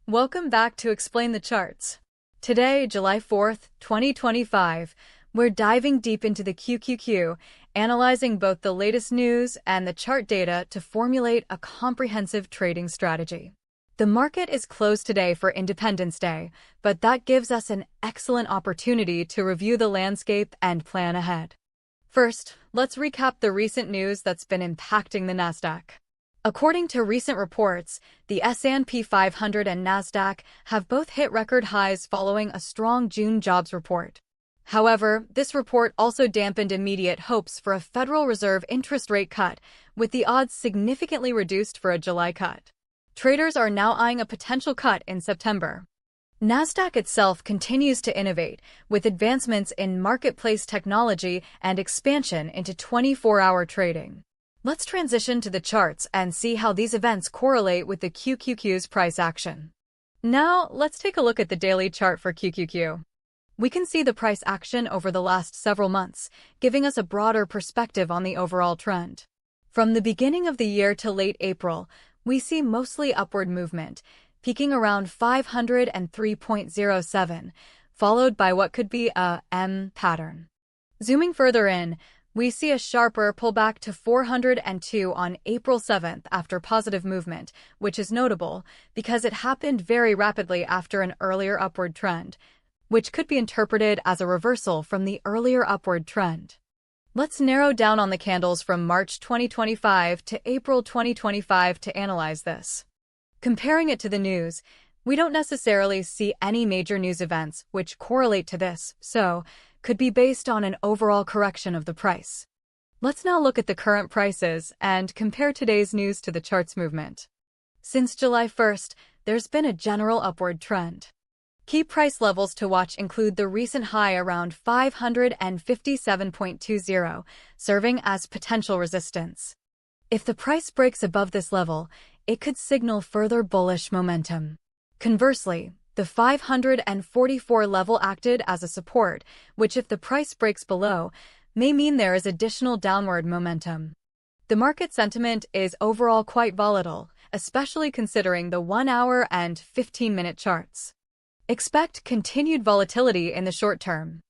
Welcome back to Explain the Charts. Today, July 4th, 2025, we're diving deep into the QQQ, analyzing both the latest news and the chart data to formulate a comprehensive trading strategy. The market is closed today for Independence Day, but that gives us an excellent opportunity to review the landscape and plan ahead. First, let's recap the recent news that's been impacting the Nasdaq. According to recent reports, the S&P 500 and Nasdaq have both hit record highs following a strong June jobs report. However, this report also dampened immediate hopes for a Federal Reserve interest rate cut, with the odds significantly reduced for a July cut. Traders are now eyeing a potential cut in September. Nasdaq itself continues to innovate, with advancements in marketplace technology and expansion into 24-hour trading. Let's transition to the charts and see how these events correlate with the QQQ's price action. Now, let's take a look at the daily chart for QQQ. We can see the price action over the last several months, giving us a broader perspective on the overall trend. From the beginning of the year to late April, we see mostly upward movement, peaking around 503.07, followed by what could be a M pattern. Zooming further in, we see a sharper pullback to 402 on April 7th after positive movement, which is notable because it happened very rapidly after an earlier upward trend, which could be interpreted as a reversal from the earlier upward trend. Let's narrow down on the candles from March 2025 to April 2025 to analyze this. Comparing it to the news, we don't necessarily see any major news events which correlate to this, so could be based on an overall correction of the price. Let's now look at the current prices and compare today's news to the chart's movement. Since July 1st, there's been a general upward trend. Key price levels to watch include the recent high around 557.20, serving as potential resistance. If the price breaks above this level, it could signal further bullish momentum. Conversely, the 544 level acted as a support, which if the price breaks below, may mean there is additional downward momentum. The market sentiment is overall quite volatile, especially considering the 1-hour and 15-minute charts. Expect continued volatility in the short term.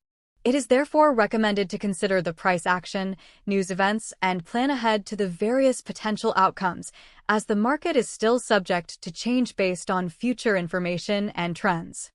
It is therefore recommended to consider the price action, news events, and plan ahead to the various potential outcomes, as the market is still subject to change based on future information and trends.